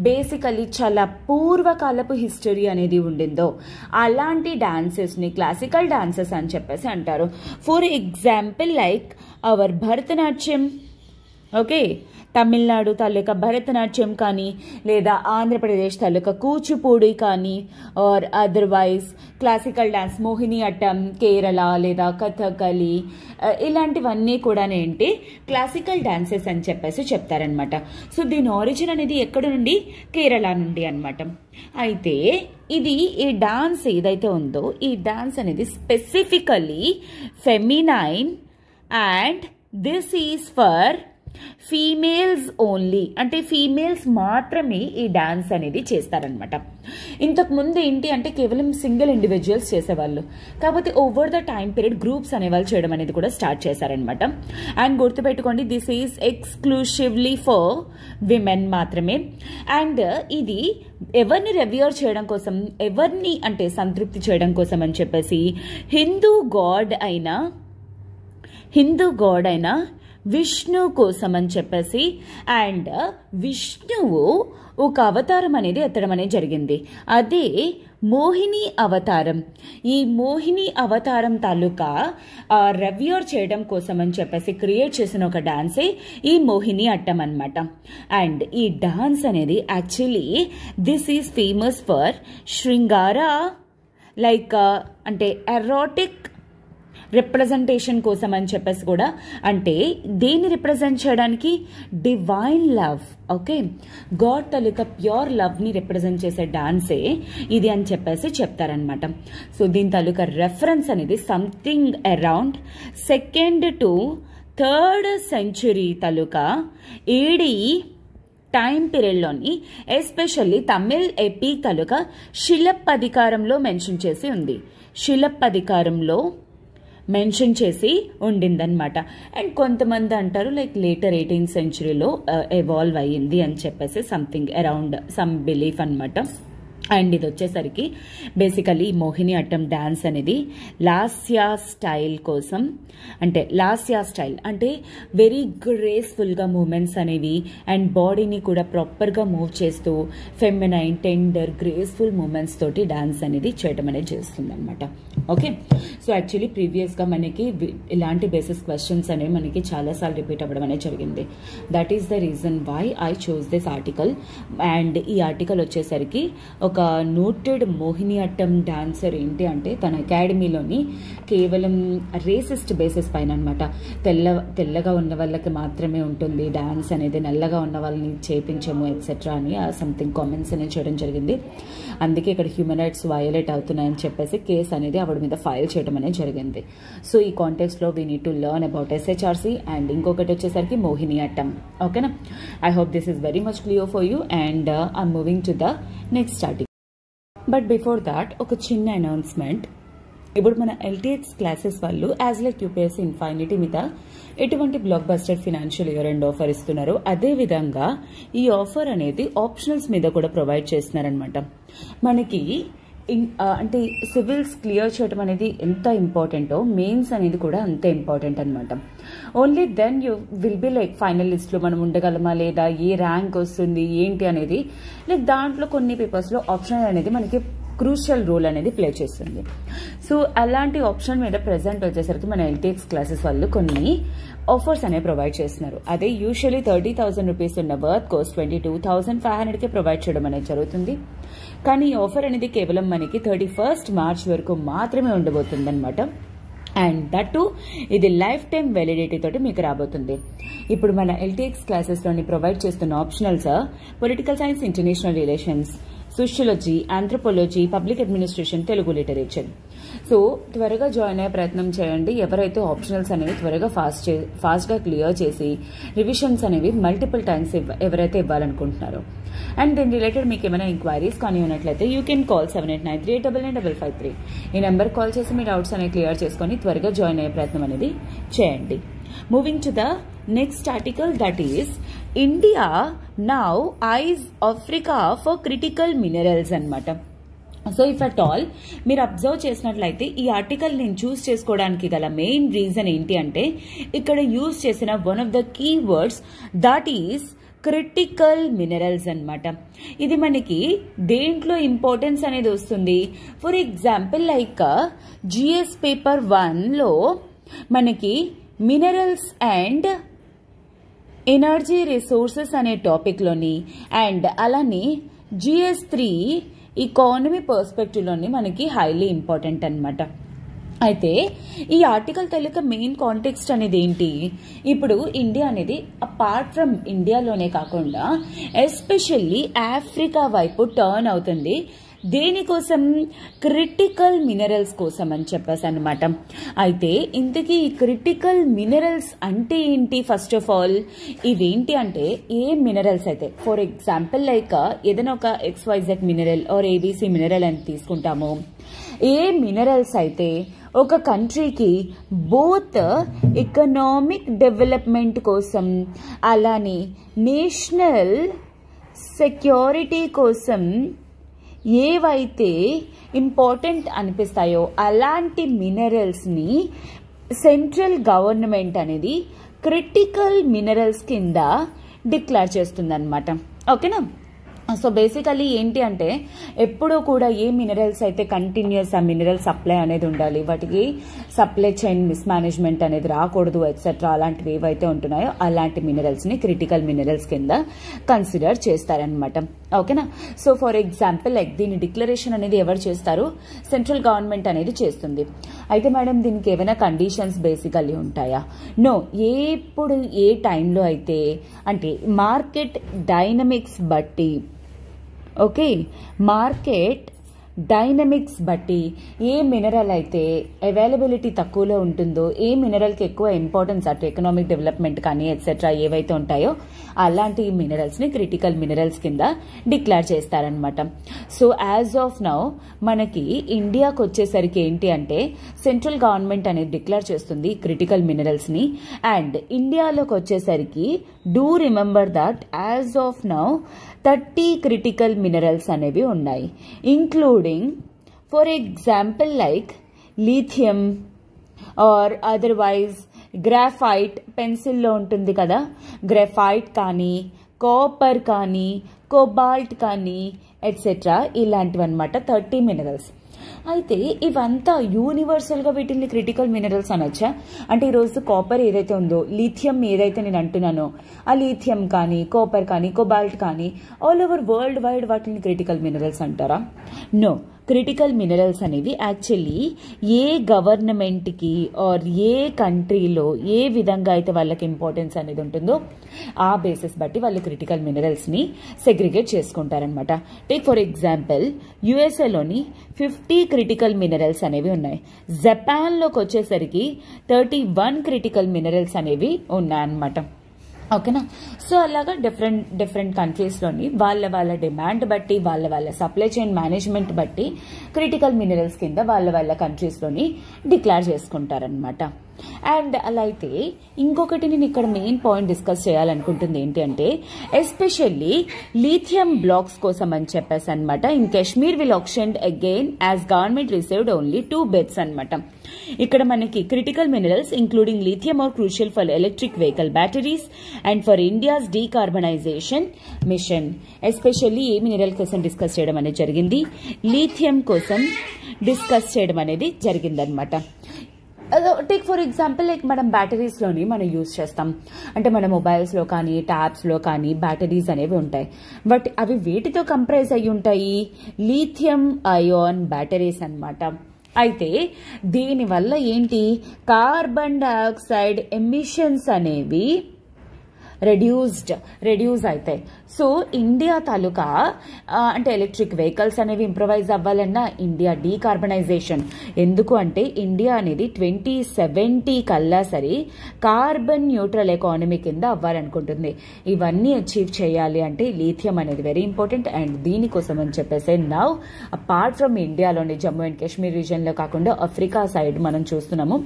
బేసికలీ చాలా పూర్వకాలపు హిస్టరీ అనేది ఉండిందో అలాంటి డాన్సెస్ని క్లాసికల్ డాన్సెస్ అని చెప్పేసి అంటారు. For example like our Bharatanatyam. Okay, Tamil Nadu తాలూకా భరతనాట్యం కానీ లేదా ఆంధ్రప్రదేశ్ తాలూకా కూచిపూడి కానీ or otherwise classical dance Mohini Attam Kerala లేదా కథకళి ఇలాంటివన్నీ కూడా ఏంటి క్లాసికల్ డాన్సెస్ అని చెప్పేసి చెప్తారనమాట. సో దీని ఆరిజిన్ అనేది ఎక్కడ నుండి, కేరళ నుండి అనమాట. అయితే ఇది ఈ డాన్స్ ఏదైతే ఉందో ఈ డాన్స్ అనేది specifically feminine and this is for females only, అంటే ఫీమేల్స్ మాత్రమే ఈ డాన్స్ అనేది చేస్తారనమాట. ఇంతకుముందు ఏంటి అంటే కేవలం సింగిల్ ఇండివిజువల్స్ చేసేవాళ్ళు, కాకపోతే over the time period groups అనేవాళ్ళు చేయడం అనేది కూడా స్టార్ట్ చేశారనమాట. అండ్ గుర్తుపెట్టుకోండి, this is exclusively for women మాత్రమే. అండ్ ఇది ఎవరిని రెవ్యూర్ చేయడం కోసం, ఎవరిని అంటే సంతృప్తి చేయడం కోసం అని చెప్పేసి హిందూ గాడ్ అయిన విష్ణు కోసం అని చెప్పేసి, అండ్ విష్ణువు ఒక అవతారం అనేది ఎత్తడం అనేది జరిగింది. అదే మోహిని అవతారం. ఈ మోహిని అవతారం తాలూకా రెవ్యూర్ చేయడం కోసం అని చెప్పేసి క్రియేట్ చేసిన ఒక డాన్సే ఈ మోహిని అట్టం అనమాట. అండ్ ఈ డాన్స్ అనేది actually this is famous for shringara, like అంటే ఎరోటిక్ రిప్రజెంటేషన్ కోసం అని చెప్పేసి కూడా, అంటే దేన్ని రిప్రజెంట్ చేయడానికి, డివైన్ లవ్, ఓకే, గాడ్ తాలూకా ప్యూర్ లవ్ ని రిప్రజెంట్ చేసే డాన్సే ఇది అని చెప్పేసి చెప్తారనమాట. సో దీని తాలూకా రెఫరెన్స్ అనేది something around 2nd to 3rd century తాలూకా ఏడి టైం పీరియడ్లోని ఎస్పెషల్లీ తమిళ్ ఎపిక్ తాలూకా శిలప్పధికారంలో మెన్షన్ చేసి ఉంది. శిలప్పధికారంలో మెన్షన్ చేసి ఉండిందనమాట. అండ్ కొంతమంది అంటారు లైక్ లేటర్ 18th centuryలో ఎవాల్వ్ అయ్యింది అని చెప్పేసి సంథింగ్ అరౌండ్ సమ్ బిలీఫ్ అనమాట. అండ్ ఇది వచ్చేసరికి బేసికలీ మోహిని అట్టం డాన్స్ అనేది లాస్యా స్టైల్ కోసం, అంటే లాస్యా స్టైల్ అంటే వెరీ గ్రేస్ఫుల్గా మూమెంట్స్ అనేవి అండ్ బాడీని కూడా ప్రాపర్గా మూవ్ చేస్తూ ఫెమినైన్ టెండర్ గ్రేస్ఫుల్ మూమెంట్స్ తోటి డాన్స్ అనేది చేయడం అనేది చేస్తుంది అనమాట. ఓకే, సో యాక్చువల్లీ ప్రీవియస్గా మనకి ఇలాంటి బేసిస్ క్వశ్చన్స్ అనేవి మనకి చాలాసార్లు రిపీట్ అవ్వడం అనేది జరిగింది. That is the reason why I choose this article. And ఈ ఆర్టికల్ వచ్చేసరికి ఒక నోటెడ్ మోహిని అట్టం డాన్సర్ ఏంటి అంటే తన అకాడమీలోని కేవలం రేసిస్ట్ బేసిస్ పైన అనమాట, తెల్లగా ఉన్న వాళ్ళకి మాత్రమే ఉంటుంది డాన్స్ అనేది, నల్లగా ఉన్న వాళ్ళని చేపించము ఎట్సెట్రా అని సంథింగ్ కామెంట్స్ అనేది చేయడం జరిగింది. అందుకే ఇక్కడ హ్యూమన్ రైట్స్ వయోలేట్ అవుతున్నాయని చెప్పేసి కేసు అనేది ఆవిడ మీద ఫైల్ చేయడం అనేది జరిగింది. సో ఈ కాంటెక్స్లో we need to learn about SHRC and ఇంకొకటి వచ్చేసరికి మోహిని అట్టం. ఓకేనా, I hope this is very much clear for you and I'm moving to the next article. But before that ఒక చిన్న అనౌన్స్మెంట్. ఇప్పుడు మన LTX క్లాసెస్ వాళ్ళు యాజ్ లైక్ UPSC ఇన్ఫైనిటీ మీద ఎటువంటి blockbuster financial year end offer ఇస్తున్నారు, అదేవిధంగా ఈ ఆఫర్ అనేది ఆప్షనల్స్ మీద కూడా ప్రొవైడ్ చేస్తున్నారనమాట. మనకి అంటే సివిల్స్ క్లియర్ చేయడం అనేది ఎంత ఇంపార్టెంటో మెయిన్స్ అనేది కూడా అంతే ఇంపార్టెంట్ అనమాట. Only then you will be like final లిస్ట్లో మనం ఉండగలమా లేదా, ఏ ర్యాంక్ వస్తుంది ఏంటి అనేది, లైక్ దాంట్లో కొన్ని పేపర్స్లో ఆప్షనల్ అనేది మనకి క్రూషియల్ రోల్ అనేది ప్లే చేస్తుంది. సో అలాంటి ఆప్షన్ మీద ప్రెసెంట్ వచ్చేసరికి మన LTX క్లాసెస్ వాళ్ళు కొన్ని ఆఫర్స్ అనేవి ప్రొవైడ్ చేస్తున్నారు. అదే యూజువల్లీ 30,000 రూపీస్ ఉన్న వర్త్ కోస్ట్ 22,500కే ప్రొవైడ్ చేయడం అనేది జరుగుతుంది. కానీ ఈ ఆఫర్ అనేది కేవలం మనకి 31st March వరకు మాత్రమే ఉండబోతుంది అనమాట. అండ్ దట్ టు ఇది లైఫ్ టైం వ్యాలిడిటీ తోటి మీకు రాబోతుంది. ఇప్పుడు మన LTX క్లాసెస్లోని ప్రొవైడ్ చేస్తున్న optionals political science, international relations, sociology, anthropology, public administration, Telugu literature. So త్వరగా జాయిన్ అయ్యే ప్రయత్నం చేయండి. ఎవరైతే ఆప్షనల్స్ అనేవి త్వరగా ఫాస్ట్గా క్లియర్ చేసి రివిజన్స్ అనేవి మల్టిపుల్ టైమ్స్ ఎవరైతే ఇవ్వాలనుకుంటున్నారో అండ్ దీని రిలేటెడ్ మీకు ఏమైనా ఎంక్వైరీస్ కానీ ఉన్నట్లయితే యూ కెన్ కాల్ 7893899553. ఈ నెంబర్ కాల్ చేసి మీ డౌట్స్ అనేవి క్లియర్ చేసుకొని త్వరగా జాయిన్ అయ్యే ప్రయత్నం అనేది చేయండి. Moving to the next article, that is India now eyes Africa for critical minerals అన్నమాట. సో ఇఫ్ అట్ ఆల్ మీరు అబ్జర్వ్ చేసినట్లయితే ఈ ఆర్టికల్ నేను చూస్ చేసుకోవడానికి గల మెయిన్ రీజన్ ఏంటి అంటే ఇక్కడ యూజ్ చేసిన one of the key words that is critical minerals అన్నమాట. ఇది మనకి దేంట్లో ఇంపార్టెన్స్ అనేది వస్తుంది. For example like GS paper 1లో మనకి మినరల్స్ అండ్ ఎనర్జీ రిసోర్సెస్ అనే టాపిక్లోని అండ్ అలానే GS3 ఎకానమీ పర్స్పెక్టివ్లోని మనకి హైలీ ఇంపార్టెంట్ అన్నమాట. అయితే ఈ ఆర్టికల్ తాలూకా మెయిన్ కాంటెక్స్ట్ అనేది ఏంటి, ఇప్పుడు ఇండియా అనేది అపార్ట్ ఫ్రమ్ ఇండియాలోనే కాకుండా ఎస్పెషల్లీ ఆఫ్రికా వైపు టర్న్ అవుతుంది. దేనికోసం, క్రిటికల్ మినరల్స్ కోసం అని చెప్పేసి అనమాట. అయితే ఇంతకీ ఈ క్రిటికల్ మినరల్స్ అంటే ఏంటి? ఫస్ట్ ఆఫ్ ఆల్ ఇవేంటి అంటే ఏ మినరల్స్ అయితే ఫర్ ఎగ్జాంపుల్ లైక్ ఏదైనా ఒక XYZ mineral or ABC mineral అని తీసుకుంటాము. ఏ మినరల్స్ అయితే ఒక కంట్రీకి బోత్ ఎకనామిక్ డెవలప్మెంట్ కోసం అలానే నేషనల్ సెక్యూరిటీ కోసం ఏవైతే ఇంపార్టెంట్ అనిపిస్తాయో అలాంటి మినరల్స్ని సెంట్రల్ గవర్నమెంట్ అనేది క్రిటికల్ మినరల్స్ కింద డిక్లేర్ చేస్తుంది అనమాట. ఓకేనా. సో బేసికలీ ఏంటి అంటే ఎప్పుడూ కూడా ఏ మినరల్స్ అయితే కంటిన్యూస్ ఆ మినరల్ సప్లై అనేది ఉండాలి, వాటికి సప్లై చైన్ మిస్మేనేజ్మెంట్ అనేది రాకూడదు ఎట్సెట్రా, అలాంటివి ఏవైతే ఉంటున్నాయో అలాంటి మినరల్స్ని క్రిటికల్ మినరల్స్ కింద కన్సిడర్ చేస్తారనమాట. ఓకేనా. సో ఫర్ ఎగ్జాంపుల్ లైక్ దీని డిక్లరేషన్ అనేది ఎవరు చేస్తారు? సెంట్రల్ గవర్నమెంట్ అనేది చేస్తుంది. అయితే మేడం దీనికి ఏమైనా కండిషన్స్ బేసికల్లీ ఉంటాయా? నో. ఎప్పుడు ఏ టైంలో అయితే అంటే మార్కెట్ డైనమిక్స్ బట్టి, ఓకే, మార్కెట్ డైనమిక్స్ బట్టి ఏ మినరల్ అయితే అవైలబిలిటీ తక్కువలో ఉంటుందో, ఏ మినరల్కి ఎక్కువ ఇంపార్టెన్స్ అటు ఎకనామిక్ డెవలప్మెంట్ కానీ ఎట్సెట్రా ఏవైతే ఉంటాయో అలాంటి మినరల్స్ని క్రిటికల్ మినరల్స్ కింద డిక్లేర్ చేస్తారనమాట. సో యాజ్ ఆఫ్ నౌ మనకి ఇండియాకి వచ్చేసరికి ఏంటి అంటే సెంట్రల్ గవర్నమెంట్ అనేది డిక్లేర్ చేస్తుంది క్రిటికల్ మినరల్స్ని. అండ్ ఇండియాలోకి వచ్చేసరికి do remember that as of now 30 critical minerals అనేవి ఉన్నాయి, including for example like lithium or otherwise graphite. పెన్సిల్లో ఉంటుంది కదా, గ్రాఫైట్ కానీ, కాపర్ కానీ, కోబాల్ట్ కానీ ఎట్సెట్రా ఇలాంటివన్నమాట 30 మినరల్స్. అయితే ఇవంతా యూనివర్సల్గా వీటిని క్రిటికల్ మినరల్స్ అనొచ్చా? అంటే ఈరోజు కాపర్ ఏదైతే ఉందో, లిథియం ఏదైతే నేను అంటున్నానో ఆ లిథియం కానీ, కాపర్ కానీ, కోబాల్ట్ కానీ ఆల్ ఓవర్ వరల్డ్ వైడ్ వాటిని క్రిటికల్ మినరల్స్ అంటారా? నో. క్రిటికల్ మినరల్స్ అనేవి యాక్చువల్లీ ఏ గవర్నమెంట్కి ఆర్ ఏ కంట్రీలో ఏ విధంగా అయితే వాళ్ళకి ఇంపార్టెన్స్ అనేది ఉంటుందో ఆ బేసిస్ బట్టి వాళ్ళు క్రిటికల్ మినరల్స్ని సెగ్రిగేట్ చేసుకుంటారనమాట. టేక్ ఫర్ ఎగ్జాంపుల్ యుఎస్ఏలోని 50 క్రిటికల్ మినరల్స్ అనేవి ఉన్నాయి. జపాన్లోకి వచ్చేసరికి 31 క్రిటికల్ మినరల్స్ అనేవి ఉన్నాయన్నమాట. ఓకేనా. సో అలాగా డిఫరెంట్ కంట్రీస్లోని వాళ్ళ డిమాండ్ బట్టి, వాళ్ళ సప్లై చైన్ మేనేజ్మెంట్ బట్టి క్రిటికల్ మినరల్స్ కింద వాళ్ళ కంట్రీస్లోని డిక్లేర్ చేసుకుంటారనమాట. అండ్ అలా అయితే ఇంకొకటి నేను ఇక్కడ మెయిన్ పాయింట్ డిస్కస్ చేయాలనుకుంటుంది ఏంటి అంటే ఎస్పెషల్లీ లిథియం బ్లాక్స్ కోసం అని చెప్పేసి అనమాట. In Kashmir will auction again as government received only 2 bids అనమాట. ఇక్కడ మనకి critical minerals including lithium are crucial for electric vehicle batteries and for India's decarbonization mission. Especially ఏ మినరల్ కోసం డిస్కస్ చేయడం అనేది జరిగింది? లిథియం కోసం డిస్కస్ చేయడం అనేది జరిగిందనమాట. టేక్ ఫర్ ఎగ్జాంపుల్ లైక్ మనం బ్యాటరీస్లోని మనం యూజ్ చేస్తాం అంటే మన మొబైల్స్లో కానీ ట్యాబ్స్లో కానీ బ్యాటరీస్ అనేవి ఉంటాయి. బట్ అవి వేటితో కంప్రైజ్ అయ్యి ఉంటాయి? లిథియం అయాన్ బ్యాటరీస్ అన్నమాట. అయితే దీనివల్ల ఏంటి? కార్బన్ డైఆక్సైడ్ ఎమిషన్స్ అనేవి రెడ్యూస్ అవుతాయి. సో ఇండియా తాలూకా అంటే ఎలక్ట్రిక్ వెహికల్స్ అనేవి ఇంప్రొవైజ్ అవ్వాలన్నా ఇండియా డీకార్బనైజేషన్, ఎందుకు అంటే ఇండియా అనేది 2070 కల్లా సరే కార్బన్ న్యూట్రల్ ఎకానమీ కింద అవ్వాలనుకుంటుంది. ఇవన్నీ అచీవ్ చేయాలి అంటే లిథియం అనేది వెరీ ఇంపార్టెంట్. అండ్ దీనికోసం అని చెప్పేసి నౌ అపార్ట్ ఫ్రమ్ ఇండియాలోని జమ్మూ అండ్ కాశ్మీర్ రీజన్లో కాకుండా ఆఫ్రికా సైడ్ మనం చూస్తున్నాము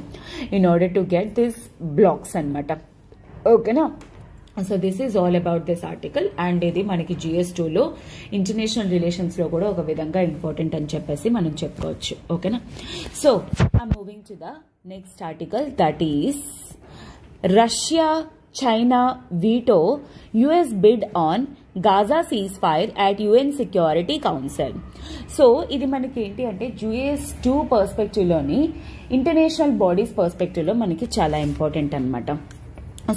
in order to get this blocks అనమాట. ఓకేనా. So this is all about this article. And ఇది మనకి GS2లో ఇంటర్నేషనల్ రిలేషన్స్లో కూడా ఒక విధంగా ఇంపార్టెంట్ అని చెప్పేసి మనం చెప్పుకోవచ్చు. ఓకేనా. So I'm moving to the next article, that is Russia China veto US bid on Gaza ceasefire at UN Security Council. So ఇది మనకి ఏంటి అంటే GS2 పర్స్పెక్టివ్లోని ఇంటర్నేషనల్ బాడీస్ పర్స్పెక్టివ్లో మనకి చాలా ఇంపార్టెంట్ అనమాట.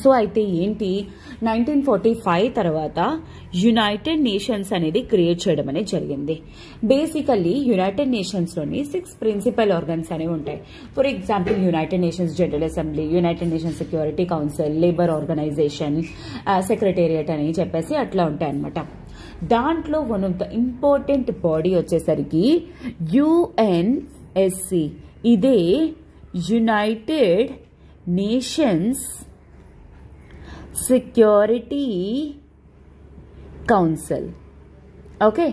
సో అయితే ఏంటి 1945 తర్వాత యునైటెడ్ నేషన్స్ అనేది క్రియేట్ చేయడం అనేది జరిగింది. బేసికల్లీ యునైటెడ్ నేషన్స్లోని 6 ప్రిన్సిపల్ ఆర్గన్స్ అనేవి ఉంటాయి. For example United Nations General Assembly, United Nations Security Council, labour organisation, secretariat అని చెప్పేసి అట్లా ఉంటాయి అనమాట. దాంట్లో one of the important body వచ్చేసరికి UNSC. ఇదే United Nations Security Council. Okay.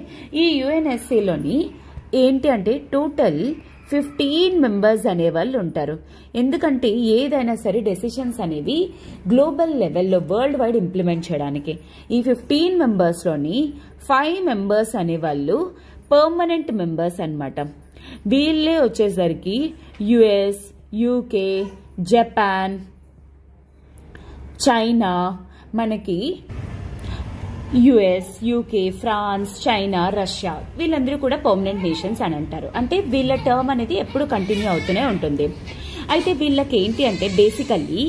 ఈ UNSCలోని ఏంటి అంటే టోటల్ 15 మెంబర్స్ అనేవాళ్ళు ఉంటారు. ఎందుకంటే ఏదైనా సరే డెసిషన్స్ అనేవి గ్లోబల్ లెవెల్లో వరల్డ్ వైడ్ ఇంప్లిమెంట్ చేయడానికి ఈ 15 మెంబర్స్లోని 5 మెంబర్స్ అనేవాళ్ళు పర్మనెంట్ మెంబర్స్ అనమాట. వీళ్ళే వచ్చేసరికి US, UK, జపాన్, చైనా, మనకి US, UK, France, China, Russia వీళ్ళందరూ కూడా పర్మనెంట్ నేషన్స్ అని అంటారు. అంటే వీళ్ళ టర్మ్ అనేది ఎప్పుడు కంటిన్యూ అవుతూనే ఉంటుంది. అయితే వీళ్ళకి ఏంటి అంటే బేసికల్లీ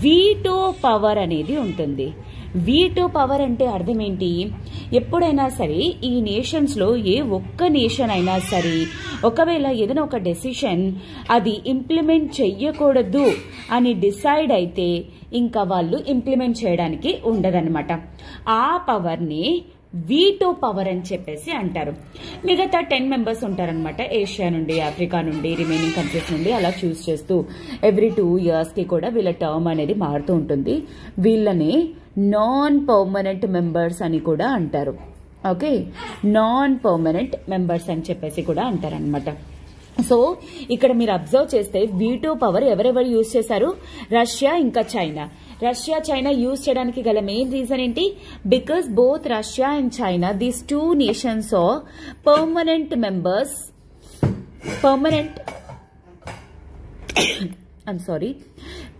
వీటో పవర్ అనేది ఉంటుంది. వీటో పవర్ అంటే అర్థం ఏంటి? ఎప్పుడైనా సరే ఈ నేషన్స్లో ఏ ఒక్క నేషన్ అయినా సరే ఒకవేళ ఏదైనా ఒక డెసిషన్ అది ఇంప్లిమెంట్ చెయ్యకూడదు అని డిసైడ్ అయితే ఇంకా వాళ్ళు ఇంప్లిమెంట్ చేయడానికి ఉండదన్నమాట. ఆ పవర్ని వీటో పవర్ అని చెప్పేసి అంటారు. మిగతా 10 మెంబర్స్ ఉంటారనమాట. ఏషియా నుండి, ఆఫ్రికా నుండి, రిమైనింగ్ కంట్రీస్ నుండి అలా చూస్ చేస్తూ ఎవ్రీ 2 yearsకి కూడా వీళ్ళ టర్మ్ అనేది మారుతూ ఉంటుంది. వీళ్ళని నాన్ పర్మనెంట్ మెంబర్స్ అని కూడా అంటారు. ఓకే, నాన్ పర్మనెంట్ మెంబర్స్ అని చెప్పేసి కూడా అంటారనమాట. సో ఇక్కడ మీరు అబ్జర్వ్ చేస్తే వీటో పవర్ ఎవరెవరు యూజ్ చేశారు? రష్యా ఇంకా చైనా. రష్యా, చైనా యూజ్ చేయడానికి గల మెయిన్ రీజన్ ఏంటి? Because both Russia and China, these 2 nations are permanent members, permanent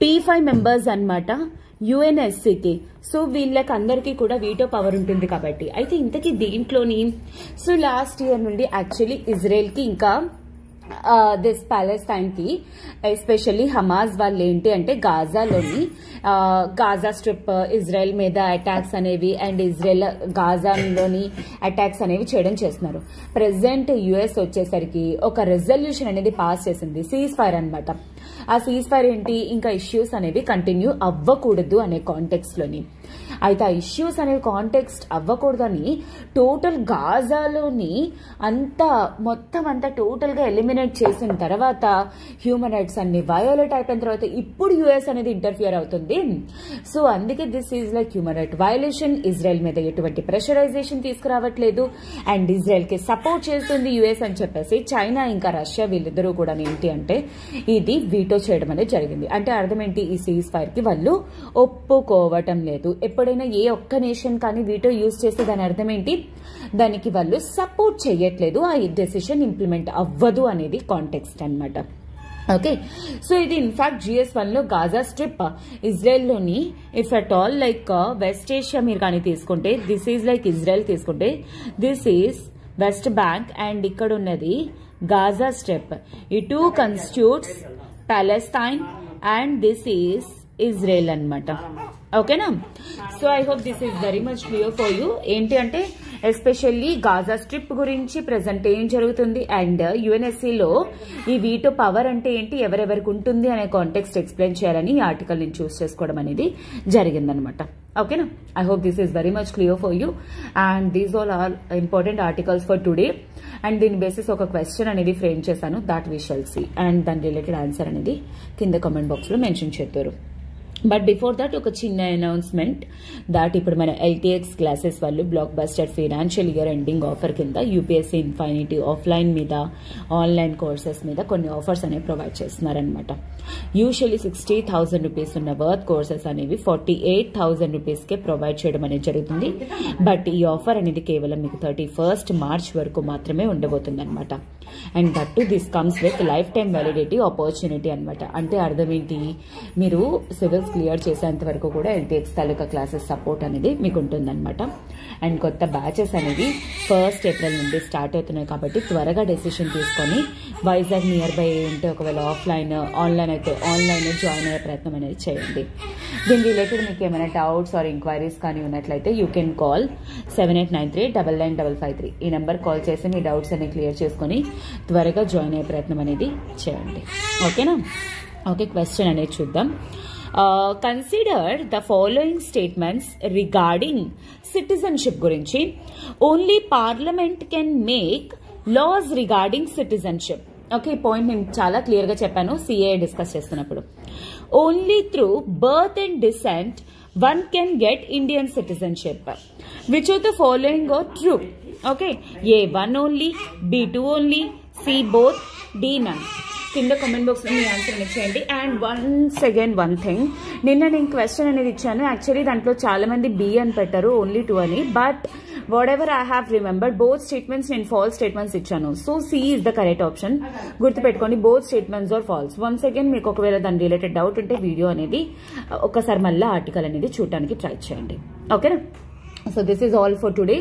P5 members అన్నమాట యుఎన్ఎస్సికి. సో వీళ్ళకి అందరికీ కూడా వీటో పవర్ ఉంటుంది కాబట్టి. అయితే ఇంతకీ దీంట్లోని సో లాస్ట్ ఇయర్ నుండి యాక్చువల్లీ ఇజ్రాయెల్కి ఇంకా దిస్ ప్యాలెస్తైన్ కి ఎస్పెషల్లీ హమాస్ వాళ్ళు ఏంటి అంటే గాజాలోని గాజా స్ట్రిప్ ఇజ్రాయెల్ మీద అటాక్స్ అనేవి అండ్ ఇజ్రాయెల్ గాజాలోని అటాక్స్ అనేవి చేయడం చేస్తున్నారు. ప్రెసెంట్ యుఎస్ వచ్చేసరికి ఒక రెజల్యూషన్ అనేది పాస్ చేసింది, సీజ్ ఫైర్ అనమాట. ఆ సీజ్ ఫైర్ ఏంటి? ఇంకా ఇష్యూస్ అనేవి కంటిన్యూ అవ్వకూడదు అనే కాంటెక్స్ట్ లోని. అయితే ఆ ఇష్యూస్ అనేవి కాంటెక్స్ట్ అవ్వకూడదని టోటల్ గాజాలోని మొత్తం అంతా టోటల్ గా ఎలిమినేట్ చేసిన తర్వాత హ్యూమన్ రైట్స్ అన్ని వయోలేట్ అయిపోయిన తర్వాత ఇప్పుడు యుఎస్ అనేది ఇంటర్ఫియర్ అవుతుంది. సో అందుకే this is like human right violation. Israel మీద ఎటువంటి ప్రెషరైజేషన్ తీసుకురావట్లేదు అండ్ ఇజ్రాయెల్ కి సపోర్ట్ చేస్తుంది యుఎస్ అని చెప్పేసి చైనా ఇంకా రష్యా వీళ్ళిద్దరూ కూడా ఏంటి అంటే ఇది వీటో చేయడం అనేది జరిగింది. అంటే అర్థం ఏంటి? ఈ సీజ్ ఫైర్ కి వాళ్ళు ఒప్పుకోవటం లేదు. ఎప్పుడైనా ఏ ఒక్క నేషన్ కానీ వీటో యూజ్ చేస్తే దాని అర్థం ఏంటి? దానికి వాళ్ళు సపోర్ట్ చేయట్లేదు, ఆ డెసిషన్ ఇంప్లిమెంట్ అవ్వదు అనేది కాంటెక్స్ట్ అన్నమాట. ఓకే, సో ఇది ఇన్ఫాక్ట్ GS1 లో గాజా స్ట్రిప్ ఇజ్రాయెల్ లోని if at all like west Asia మీరు కానీ తీసుకుంటే దిస్ ఈజ్ లైక్ ఇజ్రాయెల్ తీసుకుంటే this is west bank and ఇక్కడ ఉన్నది గాజా స్ట్రిప్. ఈ 2 constitutes Palestine and this is Israel అన్నమాట. ఓకేనా? So I hope this is very much clear for you. ఏంటి అంటే ఎస్పెషల్లీ గాజా స్ట్రిప్ గురించి ప్రెసెంట్ ఏం జరుగుతుంది అండ్ యుఎన్ఎస్సిలో ఈ వీటో పవర్ అంటే ఏంటి, ఎవరెవరికి ఉంటుంది అనే కాంటెక్స్ట్ ఎక్స్ప్లెయిన్ చేయాలని ఈ ఆర్టికల్ నేను చూస్ చేసుకోవడం అనేది జరిగిందనమాట. ఓకేనా? I hope this is very much clear for you and these all are important articles for today. And దీని బేసిస్ ఒక క్వశ్చన్ అనేది ఫ్రేమ్ చేశాను, that we shall see and దాని రిలేటెడ్ ఆన్సర్ అనేది కింద కామెంట్ బాక్స్ లో మెన్షన్ చేస్తారు. But before that ఒక చిన్న అనౌన్స్మెంట్ దాట్ ఇప్పుడు మన LTX క్లాసెస్ వాళ్ళు blockbuster financial year ending offer కింద యూపీఎస్సీ ఇన్ఫైనిటీ ఆఫ్లైన్ మీద ఆన్లైన్ కోర్సెస్ మీద కొన్ని ఆఫర్స్ అనేవి ప్రొవైడ్ చేస్తున్నారనమాట. యూజువల్లీ 60,000 రూపీస్ ఉన్న వర్త్ కోర్సెస్ అనేవి 48,000 రూపీస్కే ప్రొవైడ్ చేయడం అనేది జరుగుతుంది. బట్ ఈ ఆఫర్ అనేది కేవలం మీకు 31st March వరకు మాత్రమే ఉండబోతుంది అనమాట. And that to this comes with life time validity opportunity అనమాట. అంటే అర్థం ఏంటి? మీరు సివిల్స్ క్లియర్ చేసేంత వరకు కూడా LTX తాలూకా క్లాసెస్ సపోర్ట్ అనేది మీకు ఉంటుందన్నమాట. అండ్ కొత్త బ్యాచెస్ అనేవి 1st April నుండి స్టార్ట్ అవుతున్నాయి కాబట్టి త్వరగా డెసిషన్ తీసుకొని వైజాగ్ నియర్ బై ఉంటే ఒకవేళ ఆన్లైన్ అయితే ఆన్లైన్ జాయిన్ అయ్యే ప్రయత్నం అనేది చేయండి. దీని రిలేటెడ్ మీకు ఏమైనా డౌట్స్ ఆర్ ఎంక్వైరీస్ కానీ ఉన్నట్లయితే యూ కెన్ కాల్ 7893995553. ఈ నెంబర్ కాల్ చేసి మీ డౌట్స్ అన్ని క్లియర్ చేసుకొని త్వరగా జాయిన్ అయ్యే ప్రయత్నం అనేది చేయండి. ఓకేనా? ఓకే, క్వశ్చన్ అనేది చూద్దాం. Consider the following statements regarding citizenship గురించి. Only parliament can make laws regarding citizenship. Okay, ఈ పాయింట్ నేను చాలా క్లియర్ గా చెప్పాను CA డిస్కస్ చేస్తున్నప్పుడు. Only through birth and descent one can get Indian citizenship. Which of the following are true? Okay, A1 only, B2 only, C both, D none. కింద comment box లో మీ answer ఇచ్చేయండి. And once again one thing, నిన్న నేను question అనేది ఇచ్చాను. Actually దాంట్లో చాలా మంది B అని పెట్టారు, ఓన్లీ 2 అని. But whatever I have remembered both statements నేను ఫాల్స్ స్టేట్మెంట్స్ ఇచ్చాను. So C is the correct option. గుర్తుపెట్టుకోండి, both statements are false. Once again మీకు ఒకవేళ దాని రిలేటెడ్ డౌట్ ఉంటే వీడియో అనేది ఒకసారి మళ్ళీ ఆర్టికల్ అనేది చూడడానికి ట్రై చేయండి. ఓకేనా? So this is all for today,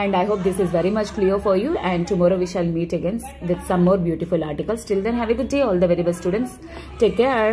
and I hope this is very much clear for you, and tomorrow we shall meet again with some more beautiful articles. Till then, have a good day. All the very best, students. Take care.